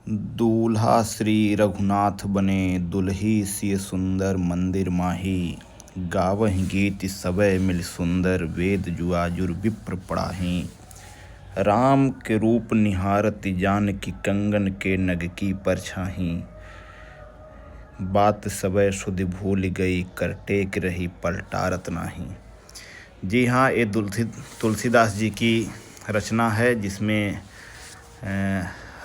दूल्हा श्री रघुनाथ बने दुल्ही सिय सुंदर मंदिर माही। गावहीं गीत सबय मिल सुंदर वेद जुआजुर विप्र पढ़ाहीं। राम के रूप निहारत जानकी कंगन के नग की परछाहीं। बात सबय सुध भूल गई कर टेक रही पलटारत नाही। जी हाँ, ये तुलसीदास जी की रचना है जिसमें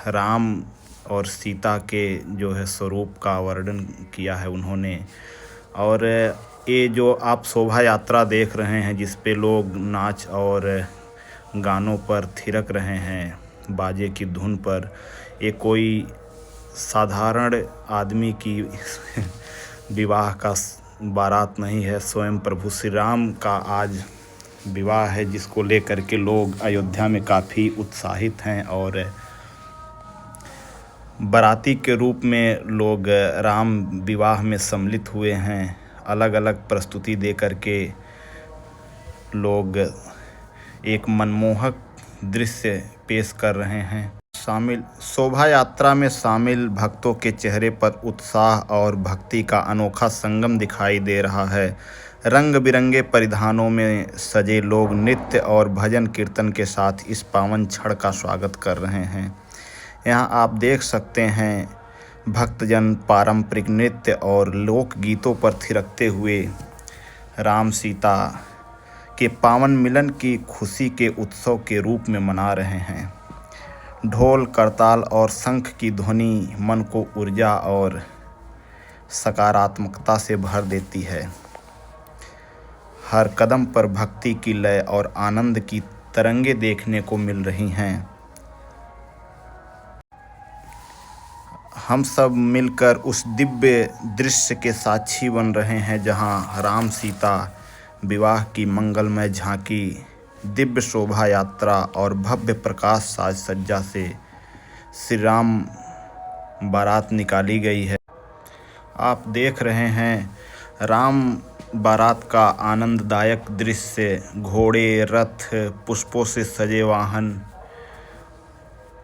राम और सीता के जो है स्वरूप का वर्णन किया है उन्होंने। और ये जो आप शोभा यात्रा देख रहे हैं जिस पे लोग नाच और गानों पर थिरक रहे हैं बाजे की धुन पर, ये कोई साधारण आदमी की विवाह का बारात नहीं है। स्वयं प्रभु श्री राम का आज विवाह है जिसको लेकर के लोग अयोध्या में काफ़ी उत्साहित हैं और बाराती के रूप में लोग राम विवाह में सम्मिलित हुए हैं। अलग अलग प्रस्तुति दे करके लोग एक मनमोहक दृश्य पेश कर रहे हैं। शोभा यात्रा में शामिल भक्तों के चेहरे पर उत्साह और भक्ति का अनोखा संगम दिखाई दे रहा है। रंग बिरंगे परिधानों में सजे लोग नृत्य और भजन कीर्तन के साथ इस पावन क्षण का स्वागत कर रहे हैं। यहाँ आप देख सकते हैं भक्तजन पारंपरिक नृत्य और लोक गीतों पर थिरकते हुए राम सीता के पावन मिलन की खुशी के उत्सव के रूप में मना रहे हैं। ढोल करताल और शंख की ध्वनि मन को ऊर्जा और सकारात्मकता से भर देती है। हर कदम पर भक्ति की लय और आनंद की तरंगे देखने को मिल रही हैं। हम सब मिलकर उस दिव्य दृश्य के साक्षी बन रहे हैं जहां राम सीता विवाह की मंगलमय झांकी, दिव्य शोभा यात्रा और भव्य प्रकाश साज सज्जा से श्री राम बारात निकाली गई है। आप देख रहे हैं राम बारात का आनंददायक दृश्य, घोड़े, रथ, पुष्पों से सजे वाहन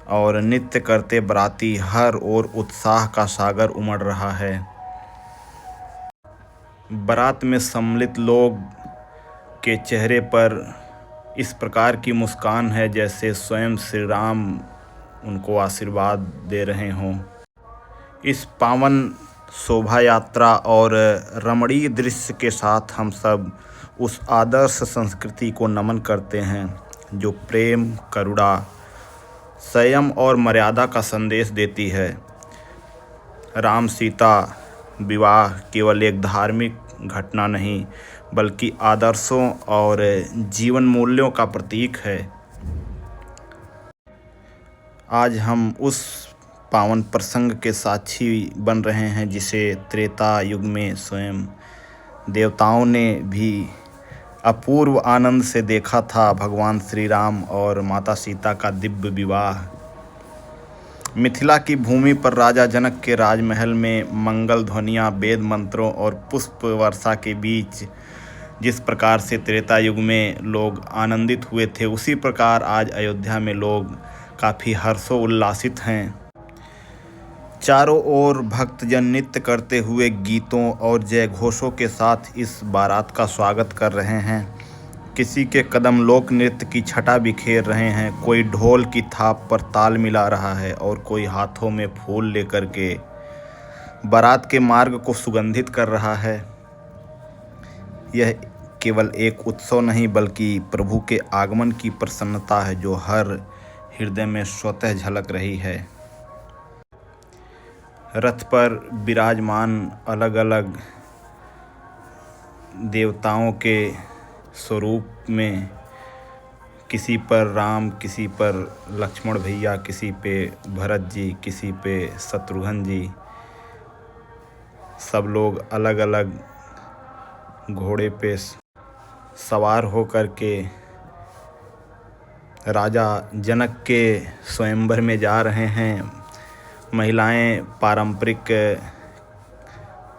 और नृत्य करते बाराती, हर ओर उत्साह का सागर उमड़ रहा है। बारात में सम्मिलित लोग के चेहरे पर इस प्रकार की मुस्कान है जैसे स्वयं श्री राम उनको आशीर्वाद दे रहे हों। इस पावन शोभा यात्रा और रमणीय दृश्य के साथ हम सब उस आदर्श संस्कृति को नमन करते हैं जो प्रेम, करुणा, संयम और मर्यादा का संदेश देती है। राम सीता विवाह केवल एक धार्मिक घटना नहीं बल्कि आदर्शों और जीवन मूल्यों का प्रतीक है। आज हम उस पावन प्रसंग के साक्षी बन रहे हैं जिसे त्रेता युग में स्वयं देवताओं ने भी अपूर्व आनंद से देखा था। भगवान श्री राम और माता सीता का दिव्य विवाह मिथिला की भूमि पर राजा जनक के राजमहल में मंगल ध्वनियाँ, वेद मंत्रों और पुष्प वर्षा के बीच जिस प्रकार से त्रेता युग में लोग आनंदित हुए थे, उसी प्रकार आज अयोध्या में लोग काफ़ी हर्षोल्लासित हैं। चारों ओर भक्तजन नृत्य करते हुए गीतों और जय घोषों के साथ इस बारात का स्वागत कर रहे हैं। किसी के कदम लोक नृत्य की छटा बिखेर रहे हैं, कोई ढोल की थाप पर ताल मिला रहा है और कोई हाथों में फूल लेकर के बारात के मार्ग को सुगंधित कर रहा है। यह केवल एक उत्सव नहीं बल्कि प्रभु के आगमन की प्रसन्नता है जो हर हृदय में स्वतः झलक रही है। रथ पर विराजमान अलग अलग देवताओं के स्वरूप में, किसी पर राम, किसी पर लक्ष्मण भैया, किसी पे भरत जी, किसी पे शत्रुघ्न जी, सब लोग अलग अलग घोड़े पे सवार होकर के राजा जनक के स्वयंवर में जा रहे हैं। महिलाएं पारंपरिक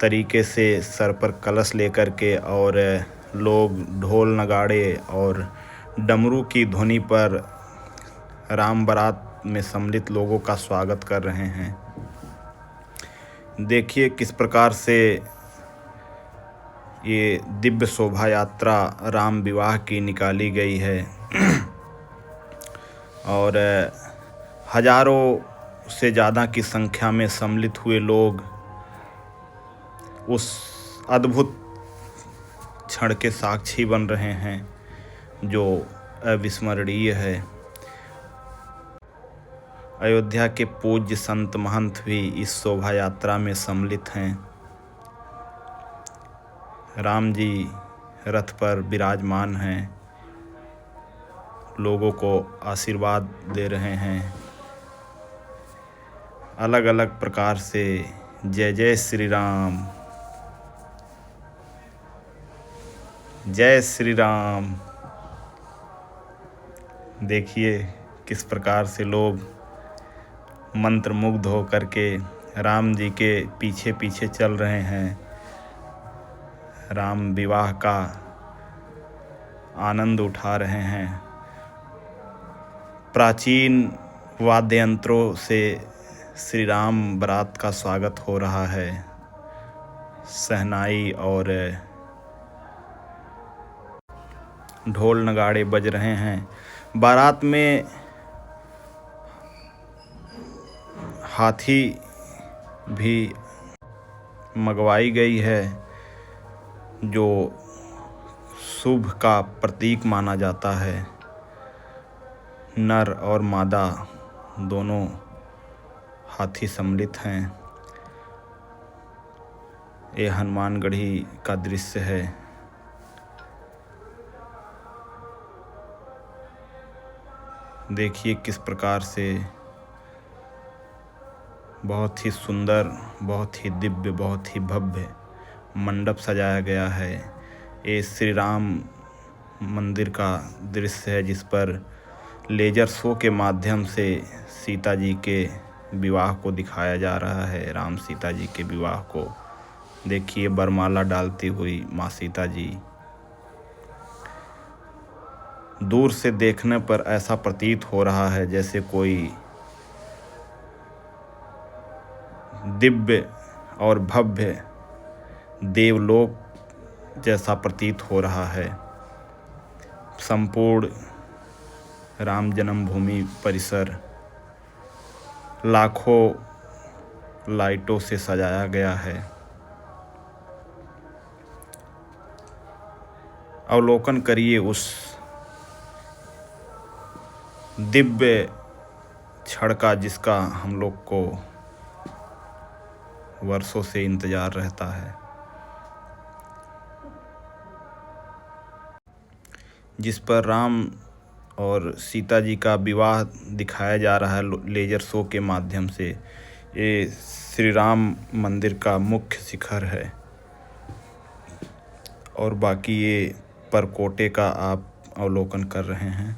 तरीके से सर पर कलश लेकर के और लोग ढोल नगाड़े और डमरू की ध्वनि पर राम बारात में सम्मिलित लोगों का स्वागत कर रहे हैं। देखिए किस प्रकार से ये दिव्य शोभा यात्रा राम विवाह की निकाली गई है और हजारों से ज़्यादा की संख्या में सम्मिलित हुए लोग उस अद्भुत क्षण के साक्षी बन रहे हैं जो अविस्मरणीय है। अयोध्या के पूज्य संत महंत भी इस शोभा यात्रा में सम्मिलित हैं। राम जी रथ पर विराजमान हैं, लोगों को आशीर्वाद दे रहे हैं। अलग अलग प्रकार से जय जय श्री राम, जय श्री राम। देखिए किस प्रकार से लोग मंत्रमुग्ध होकर के राम जी के पीछे पीछे चल रहे हैं, राम विवाह का आनंद उठा रहे हैं। प्राचीन वाद्य यंत्रों से श्री राम बारात का स्वागत हो रहा है। शहनाई और ढोल नगाड़े बज रहे हैं। बारात में हाथी भी मंगवाई गई है जो शुभ का प्रतीक माना जाता है। नर और मादा दोनों हाथी सम्मिलित हैं। ये हनुमानगढ़ी का दृश्य है। देखिए किस प्रकार से बहुत ही सुंदर, बहुत ही दिव्य, बहुत ही भव्य मंडप सजाया गया है। ये श्री राम मंदिर का दृश्य है जिस पर लेजर शो के माध्यम से सीता जी के विवाह को दिखाया जा रहा है। राम सीता जी के विवाह को देखिए, वरमाला डालती हुई माँ सीता जी। दूर से देखने पर ऐसा प्रतीत हो रहा है जैसे कोई दिव्य और भव्य देवलोक जैसा प्रतीत हो रहा है। संपूर्ण राम जन्मभूमि परिसर लाखों लाइटों से सजाया गया है। अवलोकन करिए उस दिव्य क्षण का जिसका हम लोग को वर्षों से इंतजार रहता है, जिस पर राम और सीता जी का विवाह दिखाया जा रहा है लेजर शो के माध्यम से। ये श्री राम मंदिर का मुख्य शिखर है और बाकी ये परकोटे का आप अवलोकन कर रहे हैं।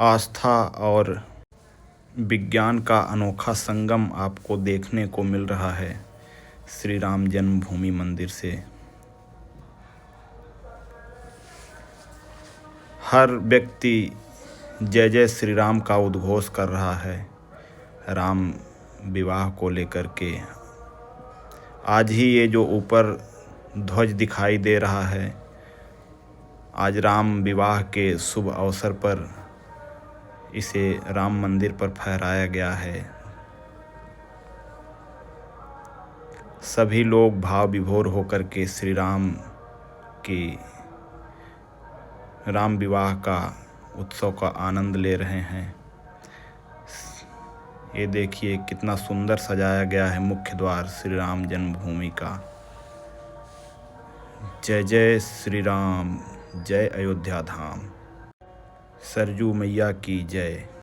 आस्था और विज्ञान का अनोखा संगम आपको देखने को मिल रहा है श्री राम जन्मभूमि मंदिर से। हर व्यक्ति जय जय श्री राम का उद्घोष कर रहा है राम विवाह को लेकर के। आज ही ये जो ऊपर ध्वज दिखाई दे रहा है, आज राम विवाह के शुभ अवसर पर इसे राम मंदिर पर फहराया गया है। सभी लोग भाव विभोर होकर के श्री राम की राम विवाह का उत्सव का आनंद ले रहे हैं। ये देखिए कितना सुंदर सजाया गया है मुख्य द्वार श्री राम जन्मभूमि का। जय जय श्री राम, जय अयोध्या धाम। सरजू मैया की जय।